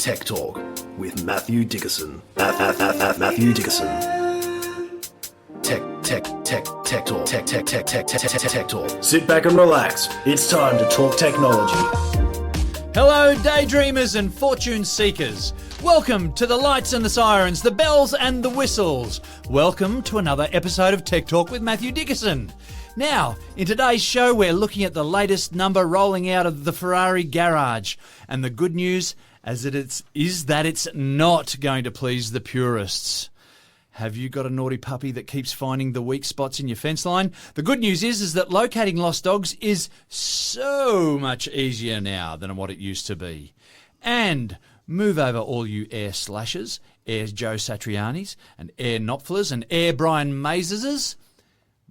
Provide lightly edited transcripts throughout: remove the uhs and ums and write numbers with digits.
Tech Talk with Matthew Dickerson. Matthew Dickerson. Tech Talk. Sit back and relax. It's time to talk technology. Hello, daydreamers and fortune seekers. Welcome to the lights and the sirens, the bells and the whistles. Welcome to another episode of Tech Talk with Matthew Dickerson. Now, in today's show, we're looking at the latest number rolling out of the Ferrari garage. And the good news is that it's not going to please the purists. Have you got a naughty puppy that keeps finding the weak spots in your fence line? The good news is that locating lost dogs is so much easier now than what it used to be. And move over all you air slashers, air Joe Satrianis, and air Knopflers, and air Brian Mazeses.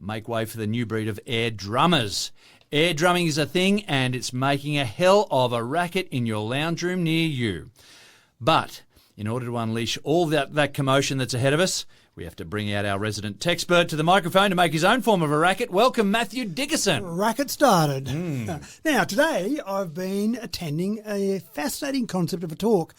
Make way for the new breed of air drummers. Air drumming is a thing, and it's making a hell of a racket in your lounge room near you. But in order to unleash all that commotion that's ahead of us, we have to bring out our resident techspert to the microphone to make his own form of a racket. Welcome, Matthew Dickerson. Racket started. Now, today I've been attending a fascinating concept of a talk.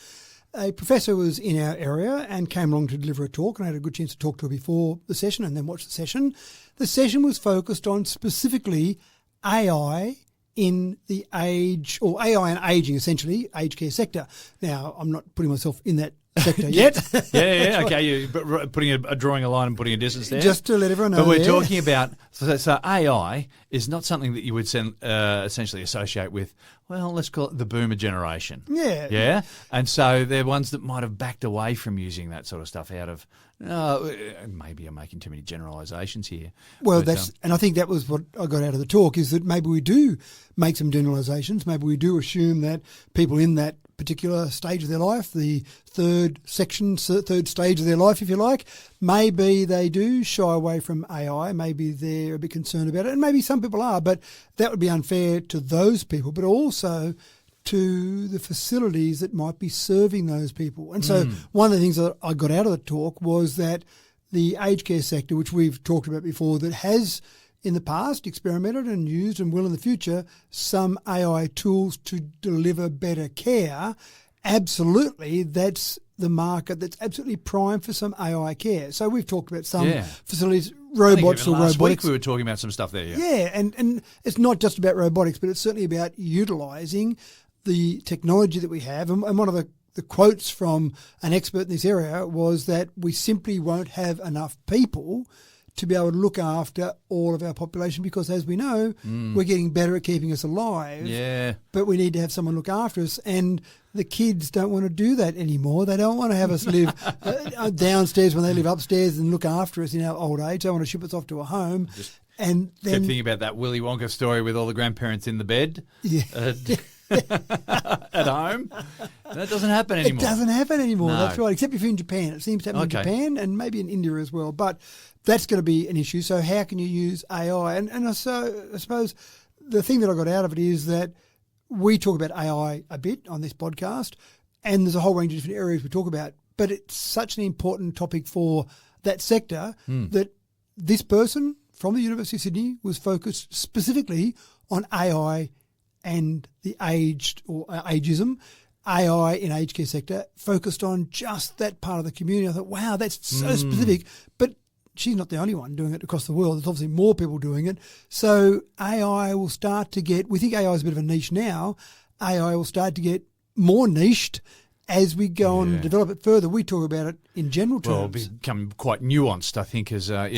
A professor was in our area and came along to deliver a talk, and I had a good chance to talk to her before the session and then watch the session. The session was focused on specifically AI in the AI and ageing, essentially, aged care sector. Now, I'm not putting myself in that sector yet. Yeah, okay. You're putting drawing a line and putting a distance there. Just to let everyone know. But we're talking about, so AI is not something that you would essentially associate with, well, let's call it the boomer generation. Yeah. Yeah? And so they're ones that might have backed away from using that sort of stuff out of, maybe I'm making too many generalisations here. Well, and I think that was what I got out of the talk, is that maybe we do make some generalisations. Maybe we do assume that people in that particular stage of their life, the third stage of their life, if you like, maybe they do shy away from AI. Maybe they're a bit concerned about it, and maybe some people are, but that would be unfair to those people, but also to the facilities that might be serving those people. And so one of the things that I got out of the talk was that the aged care sector, which we've talked about before, that has in the past experimented and used and will in the future some AI tools to deliver better care, absolutely that's the market that's absolutely primed for some AI care. So we've talked about some facilities, robots or robotics. Last week we were talking about some stuff there. Yeah, and it's not just about robotics, but it's certainly about utilising the technology that we have. And one of the quotes from an expert in this area was that we simply won't have enough people to be able to look after all of our population because, as we know, we're getting better at keeping us alive. Yeah. But we need to have someone look after us, and the kids don't want to do that anymore. They don't want to have us live downstairs when they live upstairs and look after us in our old age. They want to ship us off to a home. And then kept thinking about that Willy Wonka story with all the grandparents in the bed. Yeah. At home. That doesn't happen anymore. It doesn't happen ananymore. No. That's right, except if you're in Japan. It seems to happen in Japan and maybe in India as well. But that's going to be an issue. So how can you use AI? And so I suppose the thing that I got out of it is that we talk about AI a bit on this podcast, and there's a whole range of different areas we talk about, but it's such an important topic for that sector that this person from the University of Sydney was focused specifically on AI and the aged or ageism, AI in aged care sector, focused on just that part of the community. I thought, wow, that's so specific. But she's not the only one doing it across the world. There's obviously more people doing it. So AI will start to get, we think AI is a bit of a niche now, AI will start to get more niched as we go on and develop it further. We talk about it in general terms. Well, it'll become quite nuanced, I think, as that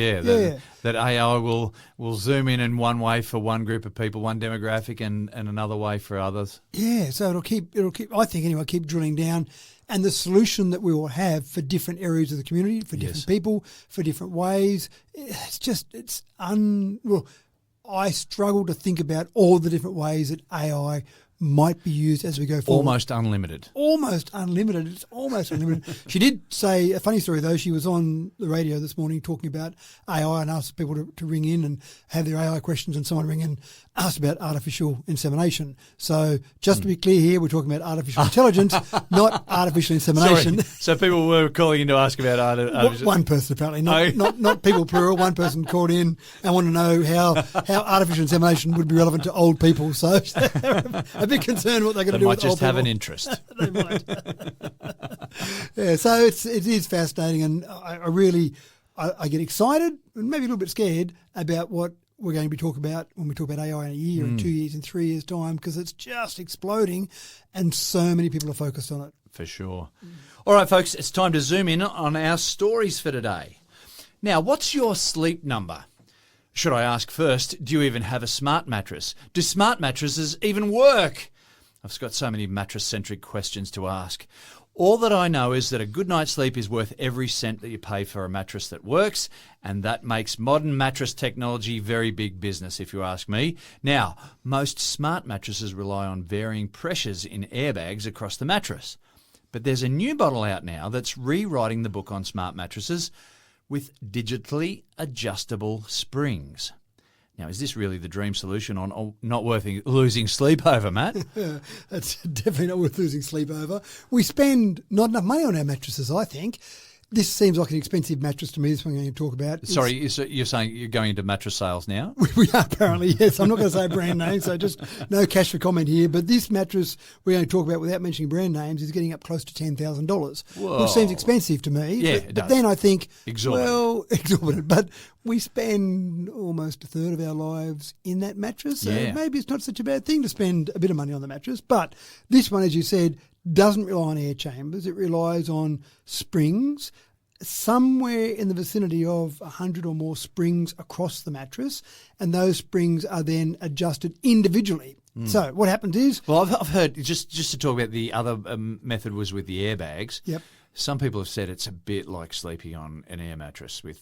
AI will zoom in one way for one group of people, one demographic, and another way for others. Yeah, so it'll keep. I think anyway, keep drilling down, and the solution that we will have for different areas of the community, for different people, for different ways. I struggle to think about all the different ways that AI might be used as we go forward. Almost unlimited. Almost unlimited. It's almost unlimited. She did say, a funny story though, she was on the radio this morning talking about AI and asked people to ring in and have their AI questions, and someone ring in asked about artificial insemination. So just to be clear here, we're talking about artificial intelligence, not artificial insemination. Sorry. So people were calling in to ask about artificial... One person apparently, not people plural. One person called in and wanted to know how artificial insemination would be relevant to old people. So they're a bit concerned what they're going to do with old people. They might just have an interest. They might. Yeah, so it is fascinating, and I get excited and maybe a little bit scared about what we're going to be talking about when we talk about AI in a year, in 2 years, in 3 years' time, because it's just exploding and so many people are focused on it. For sure. All right, folks, it's time to zoom in on our stories for today. Now, what's your sleep number? Should I ask first, do you even have a smart mattress? Do smart mattresses even work? I've got so many mattress-centric questions to ask. All that I know is that a good night's sleep is worth every cent that you pay for a mattress that works, and that makes modern mattress technology very big business, if you ask me. Now, most smart mattresses rely on varying pressures in airbags across the mattress. But there's a new model out now that's rewriting the book on smart mattresses with digitally adjustable springs. Now, is this really the dream solution on not worth losing sleep over, Matt? It's definitely not worth losing sleep over. We spend not enough money on our mattresses, I think. This seems like an expensive mattress to me. This one I'm going to talk about. Sorry, you're saying you're going into mattress sales now? We are apparently, yes. I'm not going to say a brand name, so just no cash for comment here. But this mattress we're going to talk about without mentioning brand names is getting up close to $10,000, which seems expensive to me. Yeah, but then I think, exorbitant. But we spend almost a third of our lives in that mattress, so maybe it's not such a bad thing to spend a bit of money on the mattress. But this one, as you said, doesn't rely on air chambers. It relies on springs, somewhere in the vicinity of 100 or more springs across the mattress, and those springs are then adjusted individually. So what happens is... Well, I've heard, just to talk about the other method was with the airbags. Yep. Some people have said it's a bit like sleeping on an air mattress with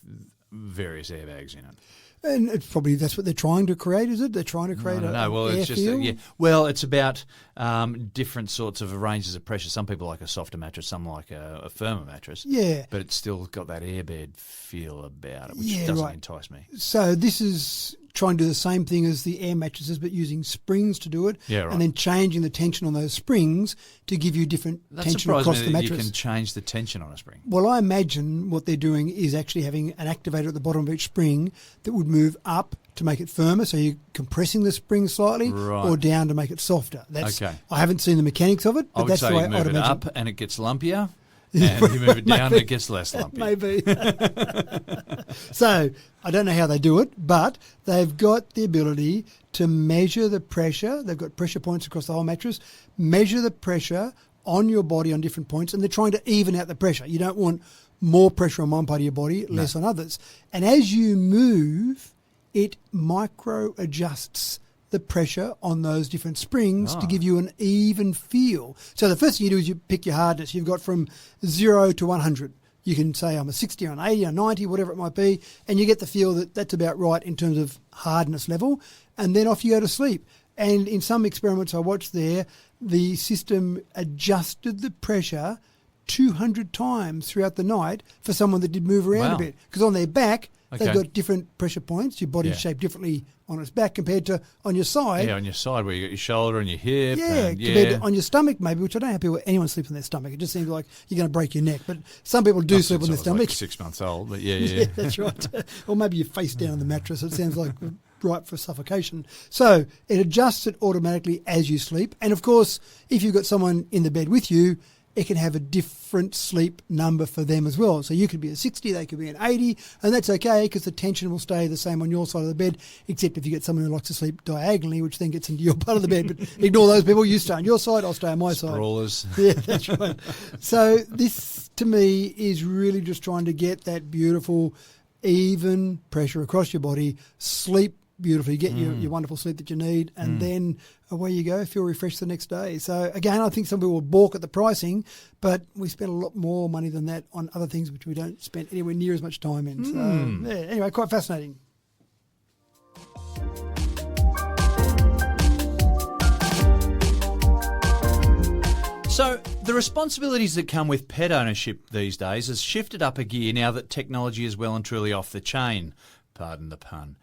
various airbags in it. And it's probably that's what they're trying to create, is it? They're trying to create it's about different sorts of ranges of pressure. Some people like a softer mattress, some like a firmer mattress. Yeah. But it's still got that airbed feel about it, which doesn't entice me. So this is trying to do the same thing as the air mattresses, but using springs to do it, and then changing the tension on those springs to give you different tension across the mattress. You can change the tension on a spring. Well, I imagine what they're doing is actually having an activator at the bottom of each spring that would move up to make it firmer, so you're compressing the spring slightly, or down to make it softer. That's okay. I haven't seen the mechanics of it, but that's the way I'd imagine. Move it up and it gets lumpier. And you move it down, it gets less lumpy. Maybe. So, I don't know how they do it, but they've got the ability to measure the pressure. They've got pressure points across the whole mattress, measure the pressure on your body on different points, and they're trying to even out the pressure. You don't want more pressure on one part of your body, less on others. And as you move, it micro-adjusts the pressure on those different springs to give you an even feel. So the first thing you do is you pick your hardness. You've got from 0 to 100. You can say I'm a 60 or an 80 or 90, whatever it might be, and you get the feel that that's about right in terms of hardness level, and then off you go to sleep. And in some experiments I watched there, the system adjusted the pressure 200 times throughout the night for someone that did move around a bit. Because on their back, they've got different pressure points. Your body's shaped differently on its back compared to on your side. Yeah, on your side where you got your shoulder and your hip. Compared to on your stomach maybe, which I don't know how anyone sleeps on their stomach. It just seems like you're going to break your neck. But some people do sleep on their stomach. Like 6 months old, but yeah, that's right. Or maybe you're face down on the mattress. It sounds like ripe for suffocation. So it adjusts it automatically as you sleep. And of course, if you've got someone in the bed with you, it can have a different sleep number for them as well. So you could be a 60, they could be an 80, and that's okay because the tension will stay the same on your side of the bed, except if you get someone who likes to sleep diagonally, which then gets into your part of the bed. But ignore those people. You stay on your side, I'll stay on my side. Sprawlers. Yeah, that's right. So this, to me, is really just trying to get that beautiful, even pressure across your body, sleep beautifully, get your wonderful sleep that you need, and then away you go, feel refreshed the next day. So again, I think some people will balk at the pricing, but we spend a lot more money than that on other things which we don't spend anywhere near as much time in. So anyway, quite fascinating. So the responsibilities that come with pet ownership these days has shifted up a gear now that technology is well and truly off the chain. Pardon the pun.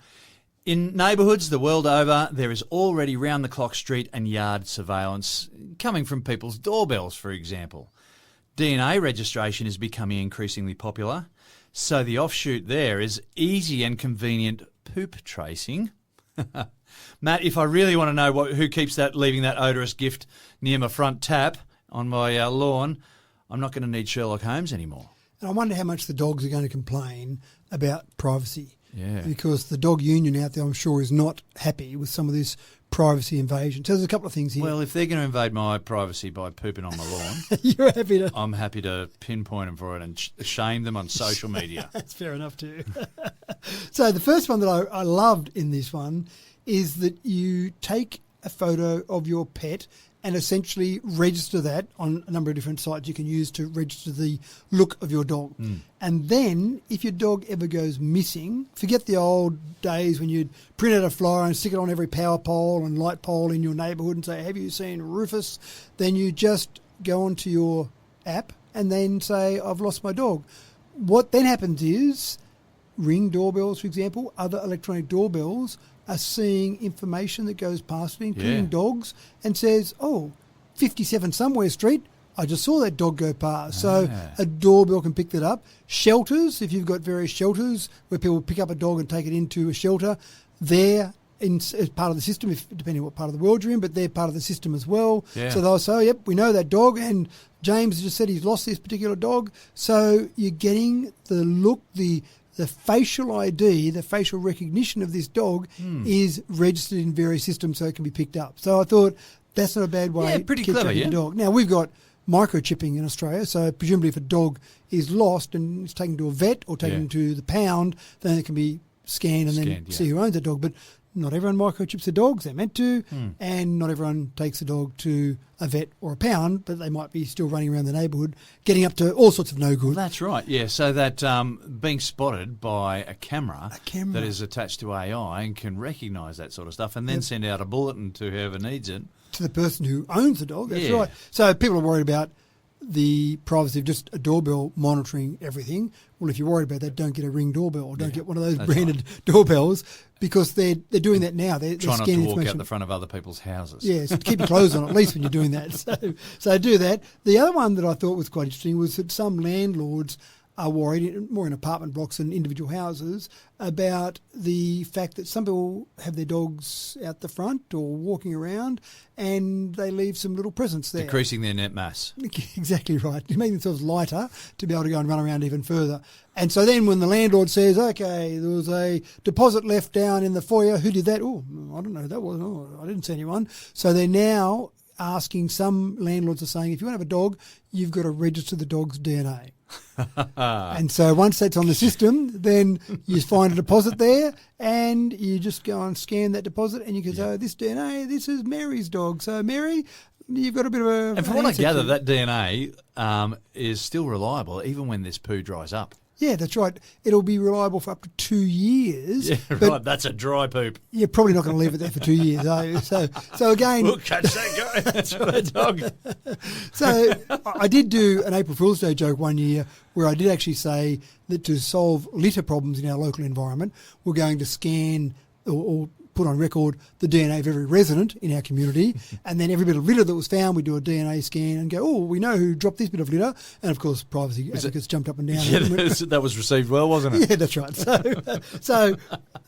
In neighbourhoods the world over, there is already round-the-clock street and yard surveillance coming from people's doorbells, for example. DNA registration is becoming increasingly popular, so the offshoot there is easy and convenient poop tracing. Matt, if I really want to know who keeps leaving that odorous gift near my front tap on my lawn, I'm not going to need Sherlock Holmes anymore. And I wonder how much the dogs are going to complain about privacy. Yeah. Because the dog union out there, I'm sure, is not happy with some of this privacy invasion. So there's a couple of things here. Well, if they're going to invade my privacy by pooping on my lawn, you're happy to. I'm happy to pinpoint them for it and shame them on social media. That's fair enough too. So the first one that I loved in this one is that you take a photo of your pet and essentially register that on a number of different sites you can use to register the look of your dog. And then if your dog ever goes missing, forget the old days when you'd print out a flyer and stick it on every power pole and light pole in your neighbourhood and say, have you seen Rufus? Then you just go onto your app and then say, I've lost my dog. What then happens is Ring doorbells, for example, other electronic doorbells are seeing information that goes past it, including dogs, and says, 57 Somewhere Street, I just saw that dog go past. So a doorbell can pick that up. Shelters, if you've got various shelters where people pick up a dog and take it into a shelter, they're as part of the system, depending on what part of the world you're in, but they're part of the system as well. Yeah. So they'll say, yep, we know that dog, and James just said he's lost this particular dog. So you're getting the look, the facial ID, the facial recognition of this dog is registered in various systems so it can be picked up. So I thought that's not a bad way pretty to keep clever, tracking a dog. Now, we've got microchipping in Australia, so presumably if a dog is lost and it's taken to a vet or taken to the pound, then it can be scanned and then see who owns the dog. But not everyone microchips their dogs. They're meant to, and not everyone takes a dog to a vet or a pound, but they might be still running around the neighbourhood, getting up to all sorts of no good. That's right, yeah. So that being spotted by a camera that is attached to AI and can recognise that sort of stuff and then send out a bulletin to whoever needs it. To the person who owns the dog, that's right. So people are worried about the privacy of just a doorbell monitoring everything. Well, if you're worried about that, don't get a Ring doorbell or don't get one of those branded doorbells, because they're doing that now. They're try not scanning to walk information out the front of other people's houses. Yeah, so keep your clothes on at least when you're doing that. So do that. The other one that I thought was quite interesting was that some landlords are worried, more in apartment blocks than individual houses, about the fact that some people have their dogs out the front or walking around and they leave some little presents there. Decreasing their net mass. Exactly right. To make themselves lighter to be able to go and run around even further. And so then when the landlord says, okay, there was a deposit left down in the foyer, who did that? Oh, I don't know who that was. Oh, I didn't see anyone. So they're now asking, some landlords are saying, if you want to have a dog, you've got to register the dog's DNA. And so once that's on the system, then you find a deposit there and you just go and scan that deposit and you can say, oh, this DNA, this is Mary's dog. So Mary, you've got a bit of a... And from what I gather, that DNA is still reliable even when this poo dries up. Yeah, that's right. It'll be reliable for up to 2 years. Yeah, right. That's a dry poop. You're probably not going to leave it there for 2 years, are you? So again... We'll catch that guy. That's that dog. So I did do an April Fool's Day joke one year where I did actually say that to solve litter problems in our local environment, we're going to scan or put on record the DNA of every resident in our community, and then every bit of litter that was found, we do a DNA scan and go, oh, we know who dropped this bit of litter. And of course, privacy advocates jumped up and down. Yeah, that was received well, wasn't it? Yeah, that's right. So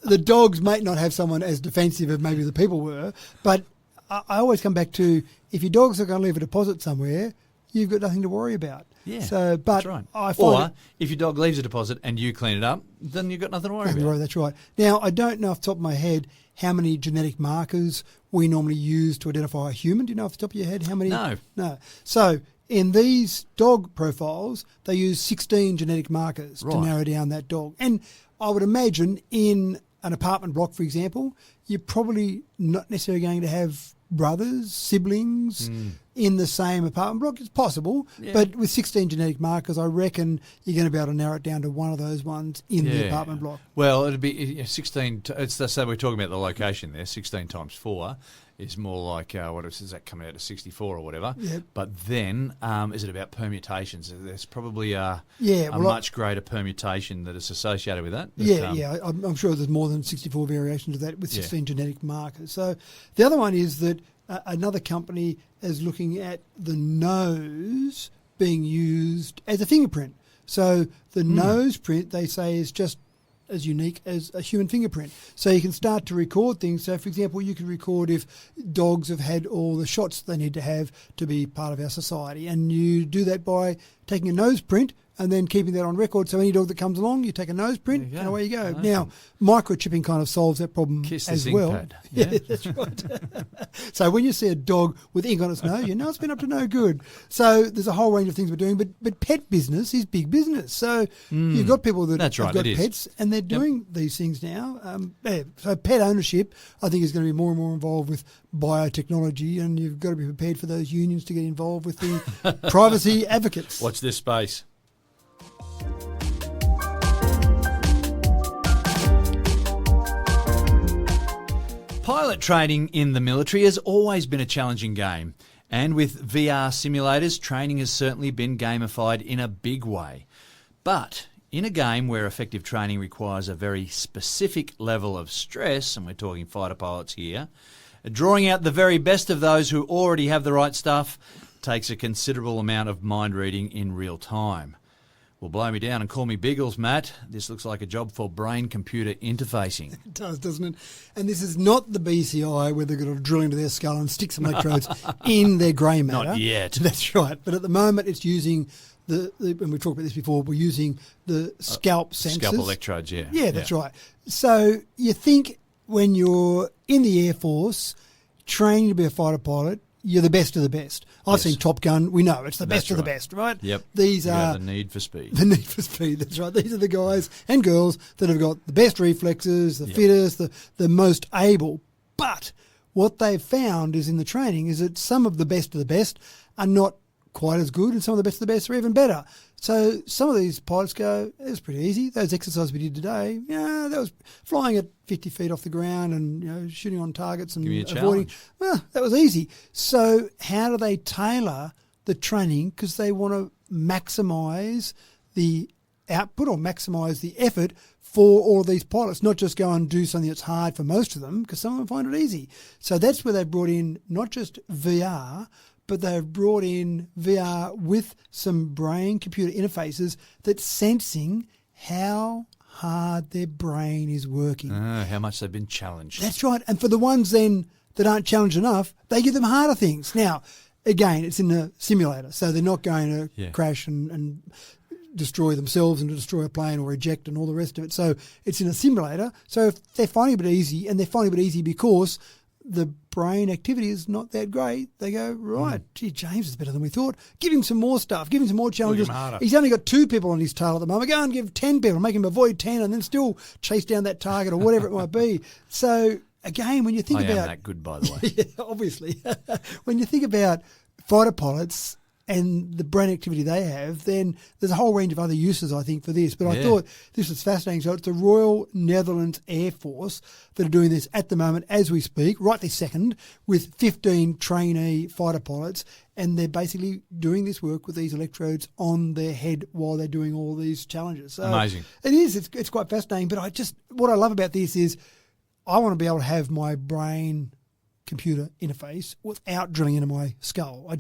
the dogs may not have someone as defensive as maybe the people were, but I always come back to, if your dogs are going to leave a deposit somewhere, you've got nothing to worry about. Yeah, so, but that's right. Or if your dog leaves a deposit and you clean it up, then you've got nothing to worry about. That's right. Now, I don't know off the top of my head how many genetic markers we normally use to identify a human. Do you know off the top of your head how many? No. So in these dog profiles, they use 16 genetic markers to narrow down that dog. And I would imagine in an apartment block, for example, you're probably not necessarily going to have brothers, siblings in the same apartment block. It's possible, but with 16 genetic markers, I reckon you're going to be able to narrow it down to one of those ones in the apartment block. Well, it'd be 16. So we're talking about the location there, 16 times 4 is more like, what is that coming out to 64 or whatever? Yep. But then, is it about permutations? There's probably a well, much greater permutation that is associated with that. I'm sure there's more than 64 variations of that with 16 genetic markers. So the other one is that another company is looking at the nose being used as a fingerprint. So the nose print, they say, is just as unique as a human fingerprint. So you can start to record things. So, for example, you can record if dogs have had all the shots they need to have to be part of our society. And you do that by taking a nose print and then keeping that on record. So any dog that comes along, you take a nose print and away you go. Now, microchipping kind of solves that problem as well. Pad. Yeah, that's right. So when you see a dog with ink on its nose, you know it's been up to no good. So there's a whole range of things we're doing. But pet business is big business. So you've got people that have got pets and they're doing these things now. So pet ownership, I think, is going to be more and more involved with biotechnology, and you've got to be prepared for those unions to get involved with the privacy advocates. Watch this space. Pilot training in the military has always been a challenging game, and with VR simulators, training has certainly been gamified in a big way. But in a game where effective training requires a very specific level of stress, and we're talking fighter pilots here, drawing out the very best of those who already have the right stuff takes a considerable amount of mind reading in real time. Well, blow me down and call me Biggles, Matt. This looks like a job for brain-computer interfacing. It does, doesn't it? And this is not the BCI where they're going to drill into their skull and stick some electrodes in their grey matter. Not yet. That's right. But at the moment, it's using and we've talked about this before, we're using the scalp sensors. Scalp electrodes, yeah. Yeah, that's right. So you think when you're in the Air Force training to be a fighter pilot, you're the best of the best. I've seen Top Gun. We know it's the best of the best, right? Yep. These are the need for speed. The need for speed, that's right. These are the guys and girls that have got the best reflexes, the fittest, the most able. But what they've found is in the training is that some of the best are not quite as good, and some of the best of the best are even better. So some of these pilots go, it was pretty easy. Those exercises we did today, that was flying at 50 feet off the ground and shooting on targets and avoiding. Well, that was easy. So how do they tailor the training? Because they want to maximise the output or maximise the effort for all of these pilots, not just go and do something that's hard for most of them, because some of them find it easy. So that's where they brought in not just VR, but they've brought in VR with some brain-computer interfaces that's sensing how hard their brain is working. How much they've been challenged. That's right. And for the ones then that aren't challenged enough, they give them harder things. Now, again, it's in a simulator, so they're not going to crash and destroy themselves and to destroy a plane or eject and all the rest of it. So it's in a simulator. So if they're finding it easy, and they're finding it easy because the brain activity is not that great, they go, right, gee, James is better than we thought. Give him some more stuff. Give him some more challenges. He's only got 2 people on his tail at the moment. Go and give 10 people, make him avoid 10 and then still chase down that target or whatever it might be. So, again, when you think about... I am that good, by the way. Yeah, obviously. When you think about fighter pilots and the brain activity they have, then there's a whole range of other uses, I think, for this. But I thought this was fascinating. So it's the Royal Netherlands Air Force that are doing this at the moment as we speak, right this second, with 15 trainee fighter pilots. And they're basically doing this work with these electrodes on their head while they're doing all these challenges. So amazing. It is. It's quite fascinating. But what I love about this is I want to be able to have my brain computer interface without drilling into my skull. I'm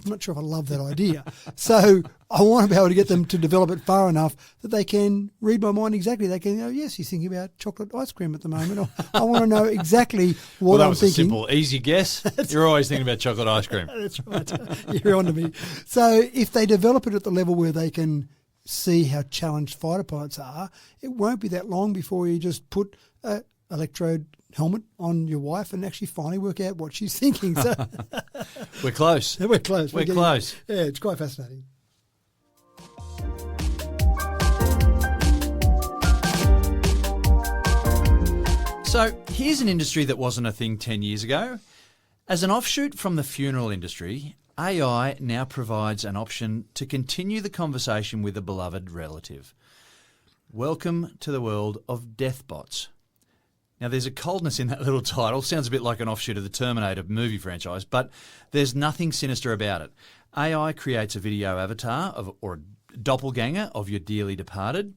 not sure if I love that idea. So I want to be able to get them to develop it far enough that they can read my mind exactly. They can go, yes, he's thinking about chocolate ice cream at the moment. Or, I want to know exactly what I'm thinking. That was a simple, easy guess. You're always thinking about chocolate ice cream. That's right. You're on to me. So if they develop it at the level where they can see how challenged fighter pilots are, it won't be that long before you just put an electrode helmet on your wife and actually finally work out what she's thinking. So We're close. We're close. We're close. Yeah, it's quite fascinating. So here's an industry that wasn't a thing 10 years ago. As an offshoot from the funeral industry, AI now provides an option to continue the conversation with a beloved relative. Welcome to the world of Deathbots. Now, there's a coldness in that little title. Sounds a bit like an offshoot of the Terminator movie franchise, but there's nothing sinister about it. AI creates a video avatar or a doppelganger of your dearly departed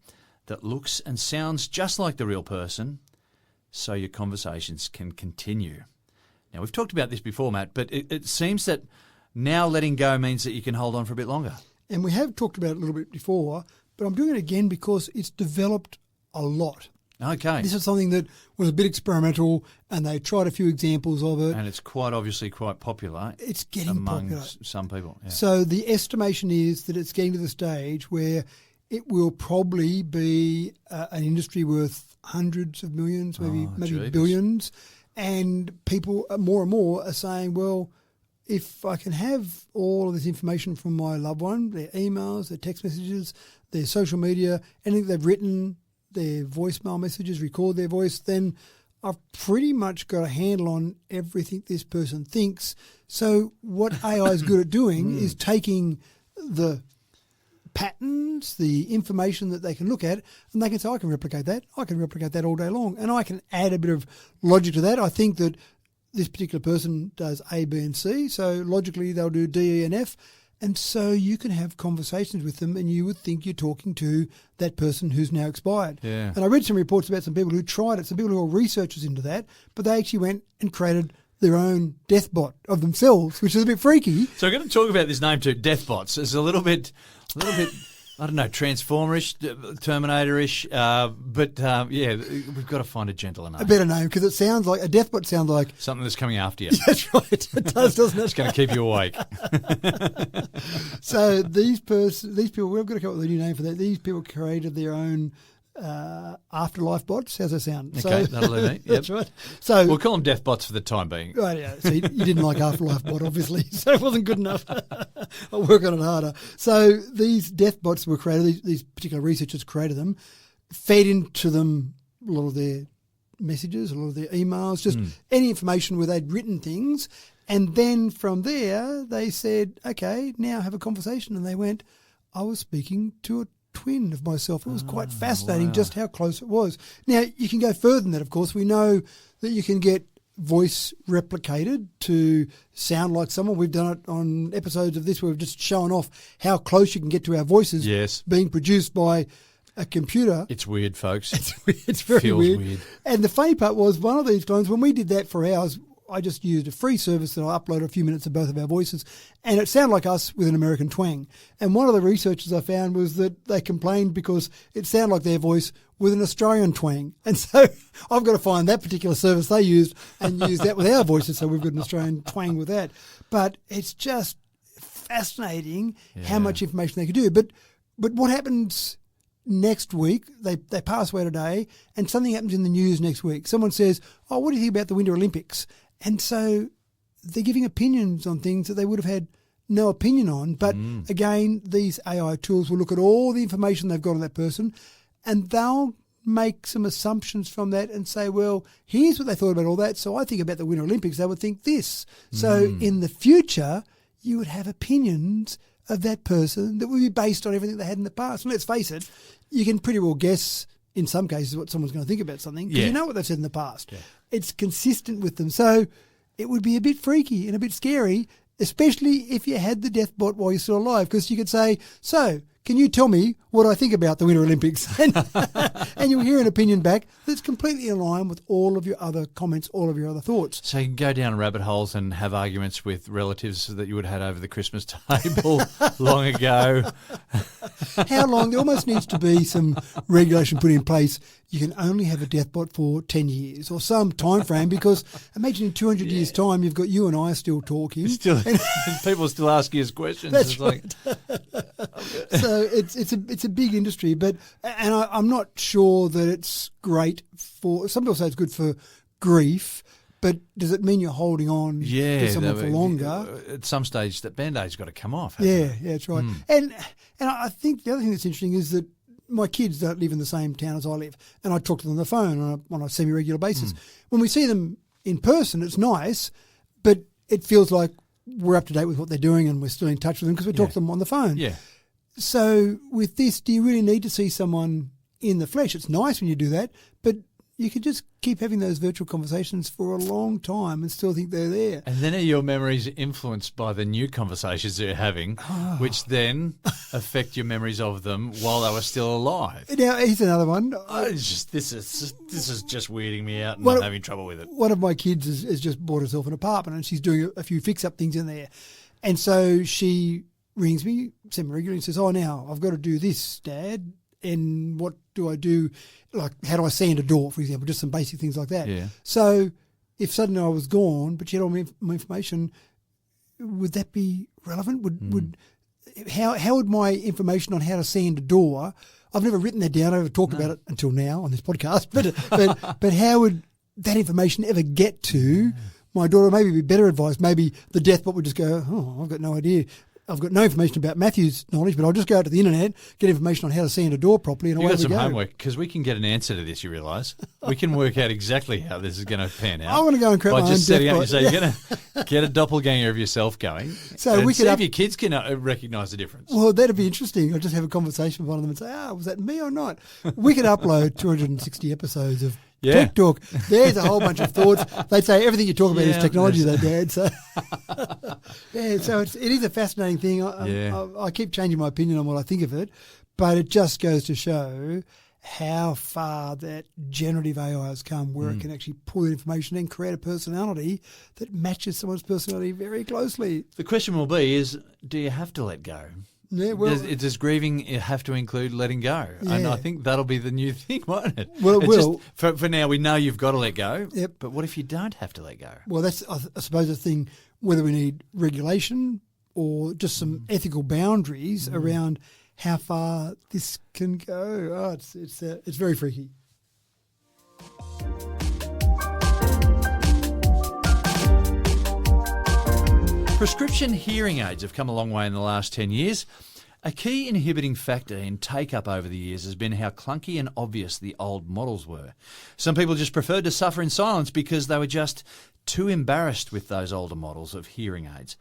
that looks and sounds just like the real person, so your conversations can continue. Now, we've talked about this before, Matt, but it seems that now letting go means that you can hold on for a bit longer. And we have talked about it a little bit before, but I'm doing it again because it's developed a lot. Okay. This is something that was a bit experimental, and they tried a few examples of it. And it's quite obviously quite popular. It's getting among popular. Some people. Yeah. So the estimation is that it's getting to the stage where it will probably be an industry worth hundreds of millions, maybe billions. And people more and more are saying, well, if I can have all of this information from my loved one, their emails, their text messages, their social media, anything they've written, their voicemail messages, record their voice, then I've pretty much got a handle on everything this person thinks. So what AI is good at doing is taking the patterns, the information that they can look at, and they can say, I can replicate that all day long, and I can add a bit of logic to that. I think that this particular person does A, B, and C, so logically they'll do D, E, and F, and so you can have conversations with them and you would think you're talking to that person who's now expired. Yeah. And I read some reports about some people who tried it, some people who are researchers into that, but they actually went and created their own Deathbot of themselves, which is a bit freaky. So we're going to talk about this name too, Deathbots. It's a little bit, I don't know, Transformer-ish, Terminator-ish, but yeah, we've got to find a gentler name. A better name, because it sounds like, a Deathbot sounds like... Something that's coming after you. That's right, it does, doesn't it? It's going to keep you awake. So these people, we've got to come up with a new name for that. These people created their own afterlife bots. How's that sound? Okay, that'll do me. Yep. That's right. So we'll call them Deathbots for the time being. Right, yeah. So you didn't like afterlife bot, obviously, so it wasn't good enough. I'll work on it harder. So these Deathbots were created. These particular researchers created them, fed into them a lot of their messages, a lot of their emails, just any information where they'd written things. And then from there, they said, okay, now have a conversation. And they went, I was speaking to a twin of myself. It was quite fascinating just how close it was. Now, you can go further than that, of course. We know that you can get voice replicated to sound like someone. We've done it on episodes of this where we've just shown off how close you can get to our voices being produced by a computer. It's weird, folks. It's very Feels weird. And the funny part was, one of these times when we did that for ours, I just used a free service that I uploaded a few minutes of both of our voices, and it sounded like us with an American twang. And one of the researchers I found was that they complained because it sounded like their voice with an Australian twang. And so I've got to find that particular service they used and use that with our voices, so we've got an Australian twang with that. But it's just fascinating how much information they could do. But what happens next week? They pass away today, and something happens in the news next week. Someone says, oh, what do you think about the Winter Olympics? And so they're giving opinions on things that they would have had no opinion on. But again, these AI tools will look at all the information they've got on that person, and they'll make some assumptions from that and say, well, here's what they thought about all that. So I think about the Winter Olympics, they would think this. So in the future, you would have opinions of that person that would be based on everything they had in the past. And let's face it, you can pretty well guess in some cases what someone's going to think about something because you know what they've said in the past. Yeah. It's consistent with them. So it would be a bit freaky and a bit scary, especially if you had the Deathbot while you're still alive, because you could say, so can you tell me what I think about the Winter Olympics? And you'll hear an opinion back that's completely in line with all of your other comments, all of your other thoughts. So you can go down rabbit holes and have arguments with relatives that you would have had over the Christmas table long ago. How long? There almost needs to be some regulation put in place. You can only have a Deathbot for 10 years or some time frame, because imagine in 200 years' time you've got you and I still talking. People still ask you questions. That's it's right. So it's a big industry, and I'm not sure that it's great for. Some people say it's good for grief, but does it mean you're holding on to someone for longer? At some stage, that Band-Aid's got to come off. Yeah, that's right. And I think the other thing that's interesting is that my kids don't live in the same town as I live, and I talk to them on the phone on a semi-regular basis. When we see them in person, it's nice, but it feels like we're up to date with what they're doing and we're still in touch with them because we talk to them on the phone. Yeah. So with this, do you really need to see someone in the flesh? It's nice when you do that, but you could just keep having those virtual conversations for a long time and still think they're there. And then are your memories influenced by the new conversations you're having, which then affect your memories of them while they were still alive? Now, here's another one. This is just weirding me out, and I'm having trouble with it. One of my kids has just bought herself an apartment, and she's doing a few fix-up things in there. And so she rings me semi-regularly and says, now I've got to do this, Dad. And what do I do? Like, how do I sand a door, for example? Just some basic things like that. Yeah. So if suddenly I was gone, but she had all my information, would that be relevant? How would my information on how to sand a door? I've never written that down. I've never talked about it until now on this podcast. But how would that information ever get to my daughter? Maybe be better advised. Maybe the Deathbot would just go, I've got no idea. I've got no information about Matthew's knowledge, but I'll just go out to the internet, get information on how to sand a door properly, and away we go. You've got some homework, because we can get an answer to this, you realise. We can work out exactly how this is going to pan out. I want to go and create my own just setting Deathbot. up, so you're going to get a doppelganger of yourself going. So and we see could if your kids can recognise the difference. Well, that'd be interesting. I'll just have a conversation with one of them and say, was that me or not? We could upload 260 episodes of Tech Talk. There's a whole bunch of thoughts. They'd say everything you talk about is technology, though, Dad. So, so it is a fascinating thing. I keep changing my opinion on what I think of it, but it just goes to show how far that generative AI has come, where it can actually pull information and create a personality that matches someone's personality very closely. The question will be is, do you have to let go? Yeah, well, does grieving have to include letting go? Yeah. And I think that'll be the new thing, won't it? Well, it will. Just, for now, we know you've got to let go. Yep. But what if you don't have to let go? Well, that's, I suppose, the thing, whether we need regulation or just some ethical boundaries around how far this can go. It's very freaky. Prescription hearing aids have come a long way in the last 10 years. A key inhibiting factor in take-up over the years has been how clunky and obvious the old models were. Some people just preferred to suffer in silence because they were just too embarrassed with those older models of hearing aids.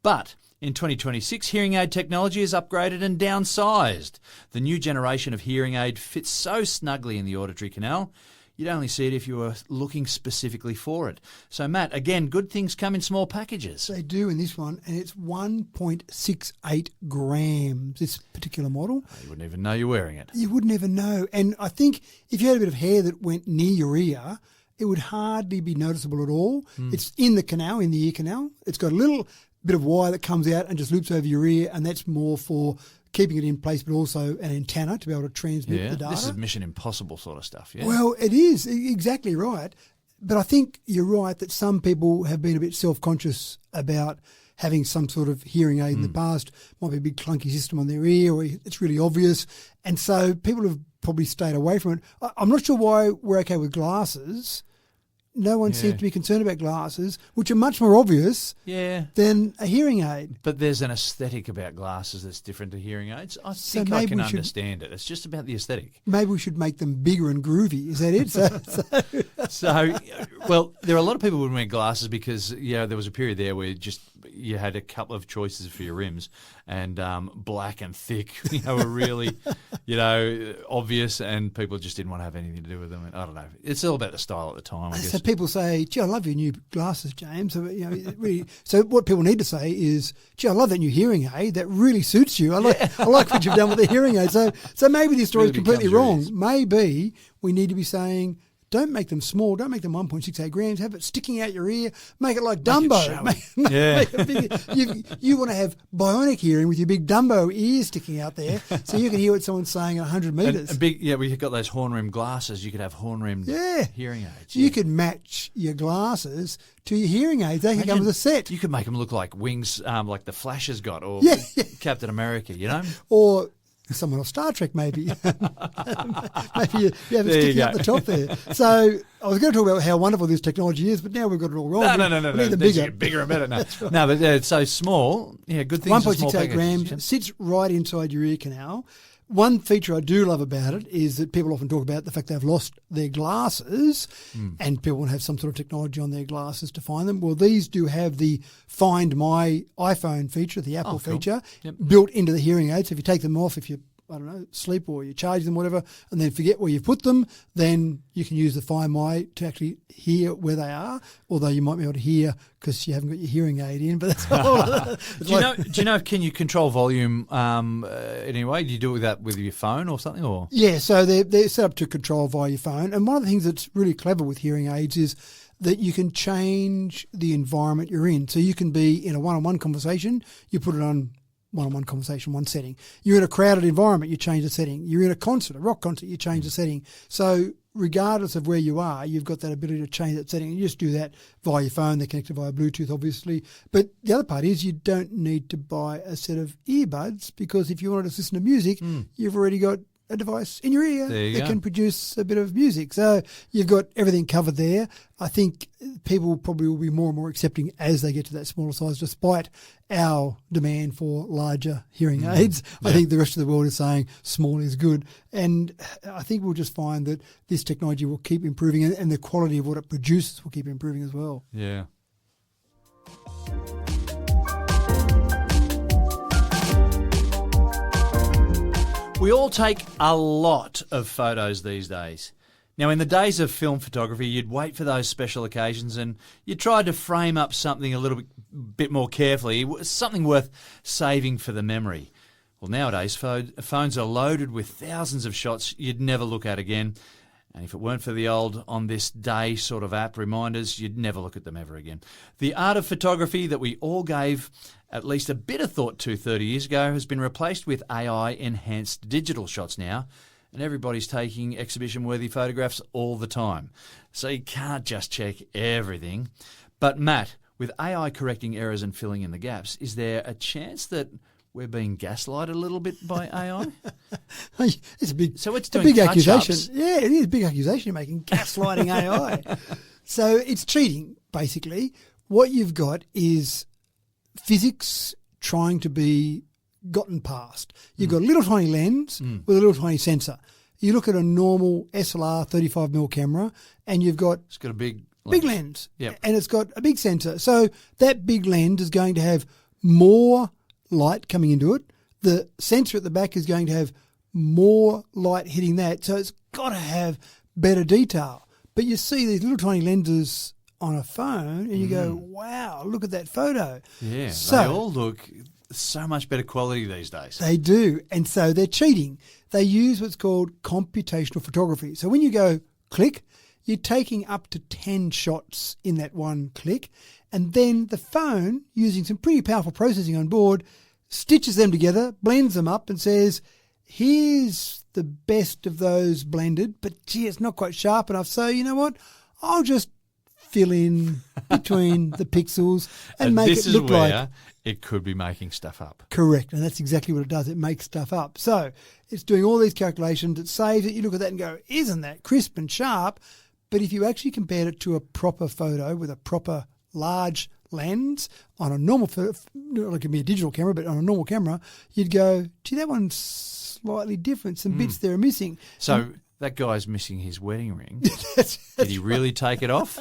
But in 2026, hearing aid technology is upgraded and downsized. The new generation of hearing aid fits so snugly in the auditory canal, you'd only see it if you were looking specifically for it. So, Matt, again, good things come in small packages. They do in this one, and it's 1.68 grams, this particular model. You wouldn't even know you're wearing it. You wouldn't even know. And I think if you had a bit of hair that went near your ear, it would hardly be noticeable at all. It's in the canal, in the ear canal. It's got a little bit of wire that comes out and just loops over your ear, and that's more for keeping it in place, but also an antenna to be able to transmit the data. This is Mission Impossible sort of stuff, yeah. Well, it is, exactly right. But I think you're right that some people have been a bit self-conscious about having some sort of hearing aid in the past. Might be a big clunky system on their ear, or it's really obvious. And so people have probably stayed away from it. I'm not sure why we're okay with glasses. No one seems to be concerned about glasses, which are much more obvious than a hearing aid. But there's an aesthetic about glasses that's different to hearing aids. I think I can understand it. It's just about the aesthetic. Maybe we should make them bigger and groovy. Is that it? So, well, there are a lot of people who wear glasses because, there was a period there where you had a couple of choices for your rims, and black and thick, were really, obvious, and people just didn't want to have anything to do with them. And I don't know. It's all about the style at the time, I guess. So people say, "Gee, I love your new glasses, James." So, really. So what people need to say is, "Gee, I love that new hearing aid. That really suits you. I like what you've done with the hearing aid." So maybe this story is completely wrong. Maybe we need to be saying, don't make them small. Don't make them 1.68 grams. Have it sticking out your ear. Make it like Dumbo. Make it big. You want to have bionic hearing with your big Dumbo ears sticking out there, so you can hear what someone's saying at 100 metres. And big, we've got those horn rim glasses. You could have horn rimmed hearing aids. You could match your glasses to your hearing aids. They can come as a set. You could make them look like wings, like the Flash has got, or Captain America. Or someone off Star Trek, maybe. Maybe you have it sticking out the top there. So I was going to talk about how wonderful this technology is, but now we've got it all wrong. No. We need the bigger. Bigger and better. No, right. No, but it's so small. Yeah, good things. 1.68 grams, sits right inside your ear canal. One feature I do love about it is that people often talk about the fact they've lost their glasses and people want to have some sort of technology on their glasses to find them. Well, these do have the Find My iPhone feature, the Apple feature, built into the hearing aid. So if you take them off, if you I don't know, sleep or you charge them, whatever, and then forget where you put them, then you can use the Find My to actually hear where they are, although you might be able to hear because you haven't got your hearing aid in, but that's all. Do you know, can you control volume in any way? Do you do that with your phone or something? Or Yeah, so they're set up to control via your phone. And one of the things that's really clever with hearing aids is that you can change the environment you're in. So you can be in a one-on-one conversation, you put it on one-on-one conversation, one setting. You're in a crowded environment, you change the setting. You're in a concert, a rock concert, you change the setting. So regardless of where you are, you've got that ability to change that setting. And you just do that via your phone. They're connected via Bluetooth, obviously. But the other part is you don't need to buy a set of earbuds because if you wanted to listen to music, you've already got a device in your ear that can produce a bit of music. So you've got everything covered there. I think people probably will be more and more accepting as they get to that smaller size, despite our demand for larger hearing aids. I think the rest of the world is saying small is good. And I think we'll just find that this technology will keep improving and the quality of what it produces will keep improving as well. Yeah. We all take a lot of photos these days. Now, in the days of film photography, you'd wait for those special occasions and you tried to frame up something a little bit more carefully, something worth saving for the memory. Well, nowadays, phones are loaded with thousands of shots you'd never look at again. And if it weren't for the old on this day sort of app reminders, you'd never look at them ever again. The art of photography that we all gave at least a bit of thought to 30 years ago has been replaced with AI-enhanced digital shots now, and everybody's taking exhibition-worthy photographs all the time. So you can't just check everything. But Matt, with AI correcting errors and filling in the gaps, is there a chance that we're being gaslighted a little bit by AI? It's a big, so it's a doing big accusation. touch-ups. Yeah, it is a big accusation you're making, gaslighting AI. So it's cheating, basically. What you've got is physics trying to be gotten past. You've got a little tiny lens with a little tiny sensor. You look at a normal SLR 35mm camera and you've got... It's got a big lens. Yep. And it's got a big sensor. So that big lens is going to have more light coming into it. The sensor at the back is going to have more light hitting that. So it's got to have better detail. But you see these little tiny lenses on a phone and you go, wow, look at that photo. Yeah, so, they all look so much better quality these days. They do. And so they're cheating. They use what's called computational photography. So when you go click, you're taking up to 10 shots in that one click. And then the phone, using some pretty powerful processing on board, stitches them together, blends them up and says, here's the best of those blended, but gee, it's not quite sharp enough. So you know what? I'll just fill in between the pixels and make it look like it could be making stuff up. Correct, and that's exactly what it does. It makes stuff up. So it's doing all these calculations. It saves it. You look at that and go, isn't that crisp and sharp? But if you actually compared it to a proper photo with a proper large lens on a normal, it could be a digital camera, but on a normal camera, you'd go, gee, that one's slightly different. Some bits there are missing. So that guy's missing his wedding ring. Did he really take it off?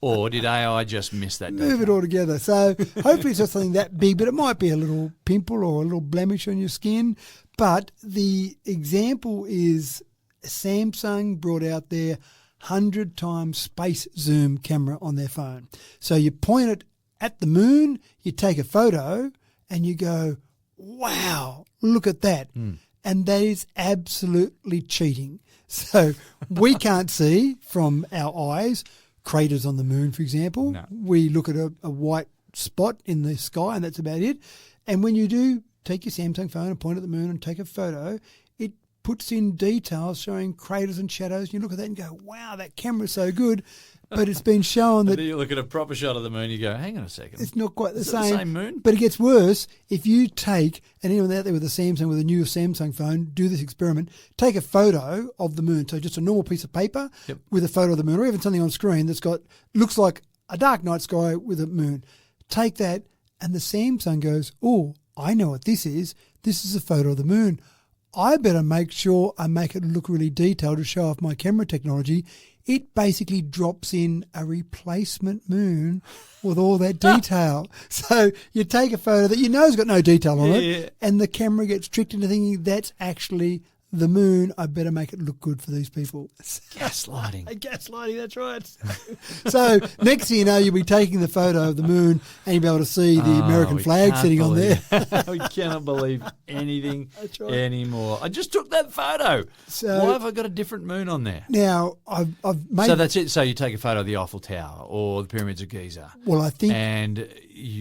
Or did AI just miss that detail? Move it all together. So hopefully it's not something that big, but it might be a little pimple or a little blemish on your skin. But the example is Samsung brought out their 100 times space zoom camera on their phone. So you point it at the moon, you take a photo and you go, wow, look at that. And that is absolutely cheating. So we can't see from our eyes craters on the moon, for example. No. We look at a white spot in the sky and that's about it. And when you do take your Samsung phone and point at the moon and take a photo, it puts in details showing craters and shadows. You look at that and go, wow, that camera's so good. But it's been shown that... And then you look at a proper shot of the moon, you go, hang on a second. It's not quite the same. Is it the same moon? But it gets worse. If you take, and anyone out there with a Samsung, with a new Samsung phone, do this experiment. Take a photo of the moon. So just a normal piece of paper with a photo of the moon, or even something on screen that's got, looks like a dark night sky with a moon. Take that, and the Samsung goes, oh, I know what this is. This is a photo of the moon. I better make sure I make it look really detailed to show off my camera technology. it basically drops in a replacement moon with all that detail. So you take a photo that you know has got no detail on it, and the camera gets tricked into thinking that's actually the moon. I better make it look good for these people. Gaslighting. Gaslighting, that's right. So next thing you know, you'll be taking the photo of the moon and you'll be able to see the American flag sitting on there. We cannot believe anything anymore. I just took that photo. So, why have I got a different moon on there? Now, I've made... So that's it. So you take a photo of the Eiffel Tower or the Pyramids of Giza. Well, I think... And